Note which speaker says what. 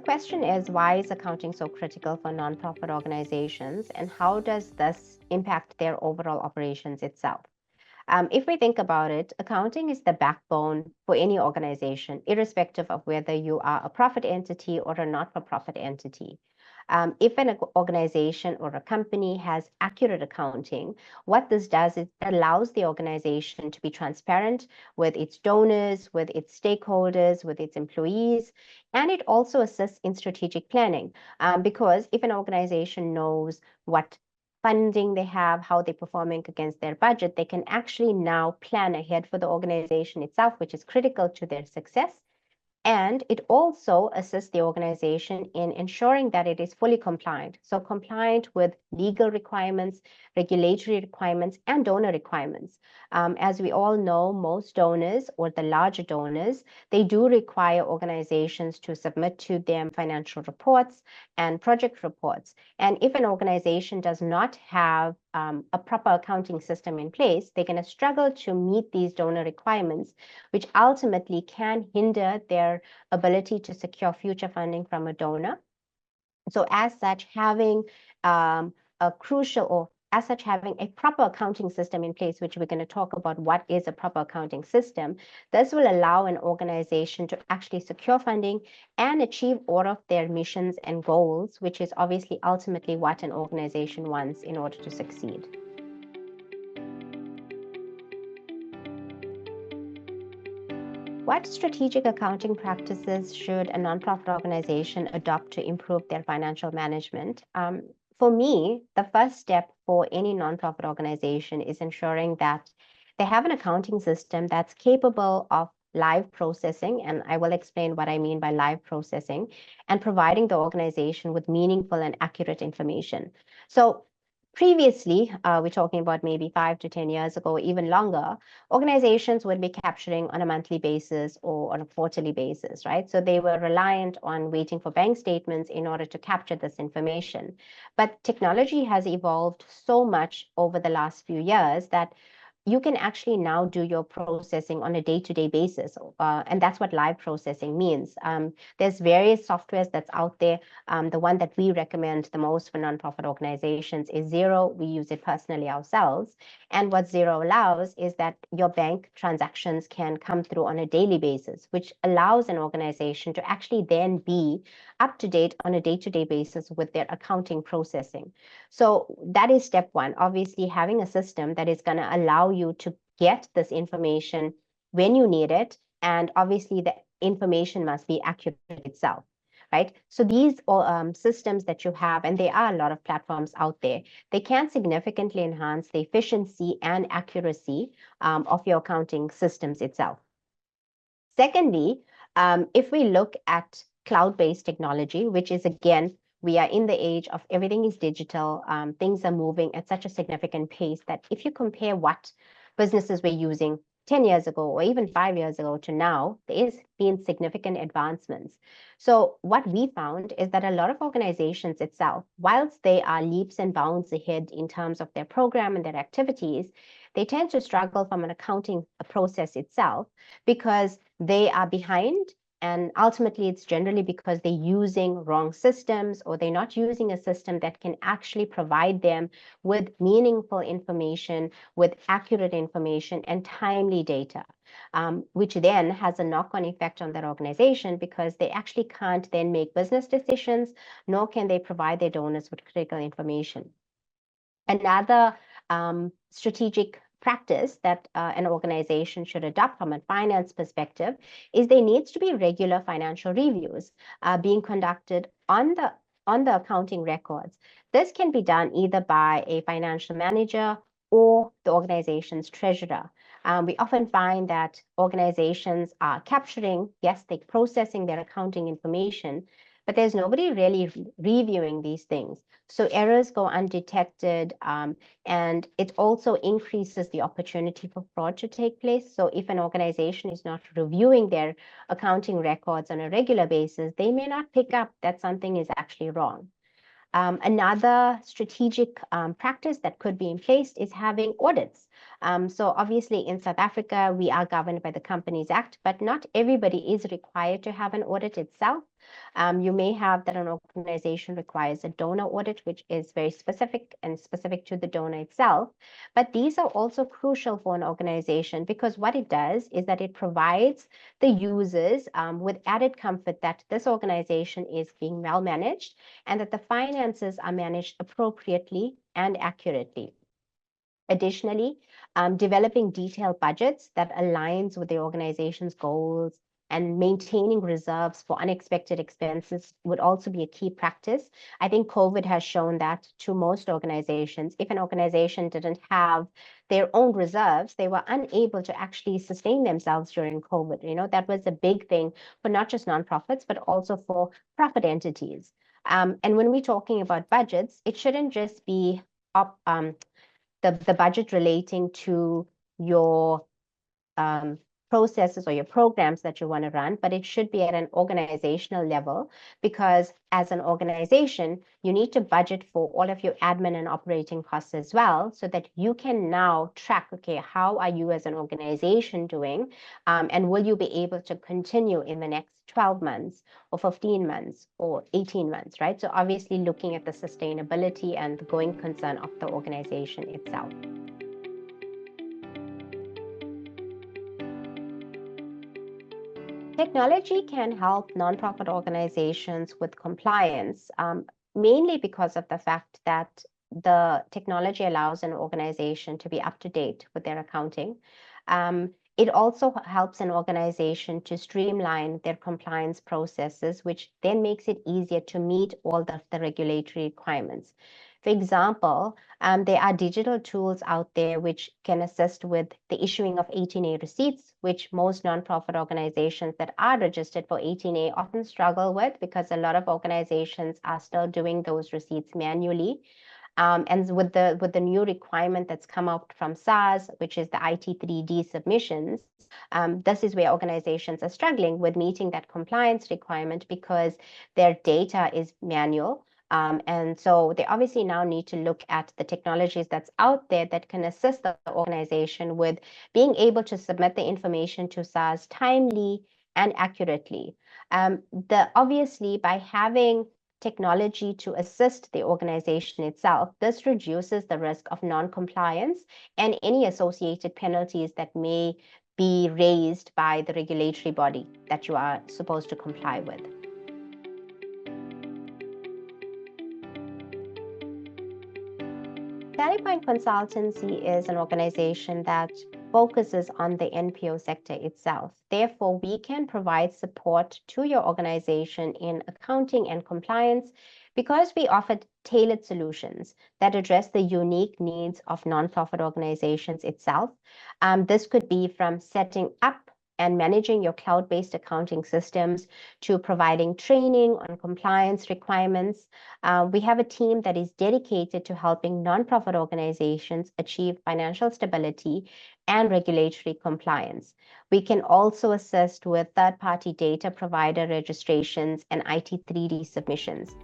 Speaker 1: question is, why is accounting so critical for nonprofit organizations, and how does this impact their overall operations itself? If we think about it, accounting is the backbone for any organization, irrespective of whether you are a profit entity or a not-for-profit entity. If an organization or a company has accurate accounting, what this does is it allows the organization to be transparent with its donors, with its stakeholders, with its employees, and it also assists in strategic planning. Because if an organization knows what funding they have, how they're performing against their budget, they can actually now plan ahead for the organization itself, which is critical to their success. And it also assists the organization in ensuring that it is fully compliant. So compliant with legal requirements, regulatory requirements, and donor requirements. As we all know, most donors, or the larger donors, they do require organizations to submit to them financial reports and project reports. And if an organization does not have a proper accounting system in place, they're going to struggle to meet these donor requirements, which ultimately can hinder their ability to secure future funding from a donor. So as such, having a proper accounting system in place, which we're going to talk about what is a proper accounting system, this will allow an organization to actually secure funding and achieve all of their missions and goals, which is obviously ultimately what an organization wants in order to succeed. What strategic accounting practices should a nonprofit organization adopt to improve their financial management? For me, the first step for any nonprofit organization is ensuring that they have an accounting system that's capable of live processing, and I will explain what I mean by live processing, and providing the organization with meaningful and accurate information. So previously, we're talking about maybe 5 to 10 years ago, even longer, organizations would be capturing on a monthly basis or on a quarterly basis, right? So they were reliant on waiting for bank statements in order to capture this information. But technology has evolved so much over the last few years that you can actually now do your processing on a day-to-day basis. And that's what live processing means. There's various softwares that's out there. The one that we recommend the most for nonprofit organizations is Xero. We use it personally ourselves. And what Xero allows is that your bank transactions can come through on a daily basis, which allows an organization to actually then be up to date on a day-to-day basis with their accounting processing. So that is step one. Obviously, having a system that is going to allow you to get this information when you need it, and obviously the information must be accurate itself, right? So these systems that you have, and there are a lot of platforms out there, they can significantly enhance the efficiency and accuracy of your accounting systems itself. Secondly, if we look at cloud-based technology, which is, again, we are in the age of everything is digital. Things are moving at such a significant pace that if you compare what businesses were using 10 years ago or even 5 years ago to now, there's been significant advancements. So what we found is that a lot of organizations itself, whilst they are leaps and bounds ahead in terms of their program and their activities, they tend to struggle from an accounting process itself because they are behind. And ultimately, it's generally because they're using wrong systems, or they're not using a system that can actually provide them with meaningful information, with accurate information and timely data, which then has a knock-on effect on their organization because they actually can't then make business decisions, nor can they provide their donors with critical information. Another strategic practice that an organization should adopt from a finance perspective is there needs to be regular financial reviews being conducted on the accounting records. This can be done either by a financial manager or the organization's treasurer. We often find that organizations are capturing, yes, they're processing their accounting information, but there's nobody really reviewing these things. So errors go undetected, and it also increases the opportunity for fraud to take place. So if an organization is not reviewing their accounting records on a regular basis, they may not pick up that something is actually wrong. Another strategic practice that could be in place is having audits. So obviously in South Africa, we are governed by the Companies Act, but not everybody is required to have an audit itself. You may have that an organization requires a donor audit, which is very specific and specific to the donor itself. But these are also crucial for an organization because what it does is that it provides the users with added comfort that this organization is being well managed and that the finances are managed appropriately and accurately. Additionally, developing detailed budgets that aligns with the organization's goals and maintaining reserves for unexpected expenses would also be a key practice. I think COVID has shown that to most organizations. If an organization didn't have their own reserves, they were unable to actually sustain themselves during COVID. That was a big thing for not just nonprofits, but also for profit entities. And when we're talking about budgets, it shouldn't just be up, the budget relating to your processes or your programs that you want to run, but it should be at an organizational level because as an organization, you need to budget for all of your admin and operating costs as well so that you can now track, okay, how are you as an organization doing? And will you be able to continue in the next 12 months or 15 months or 18 months, right? So obviously looking at the sustainability and the going concern of the organization itself. Technology can help nonprofit organizations with compliance, mainly because of the fact that the technology allows an organization to be up to date with their accounting. It also helps an organization to streamline their compliance processes, which then makes it easier to meet all the regulatory requirements. For example, there are digital tools out there which can assist with the issuing of 18A receipts, which most nonprofit organizations that are registered for 18A often struggle with because a lot of organizations are still doing those receipts manually. And with the new requirement that's come out from SARS, which is the IT3D submissions, this is where organizations are struggling with meeting that compliance requirement because their data is manual. And so they obviously now need to look at the technologies that's out there that can assist the organization with being able to submit the information to SARS timely and accurately. Obviously, by having technology to assist the organization itself, this reduces the risk of non-compliance and any associated penalties that may be raised by the regulatory body that you are supposed to comply with. SallyPoint Consultancy is an organization that focuses on the NPO sector itself. Therefore, we can provide support to your organization in accounting and compliance because we offer tailored solutions that address the unique needs of nonprofit organizations itself. This could be from setting up and managing your cloud-based accounting systems to providing training on compliance requirements. We have a team that is dedicated to helping nonprofit organizations achieve financial stability and regulatory compliance. We can also assist with third-party data provider registrations and IT3D submissions.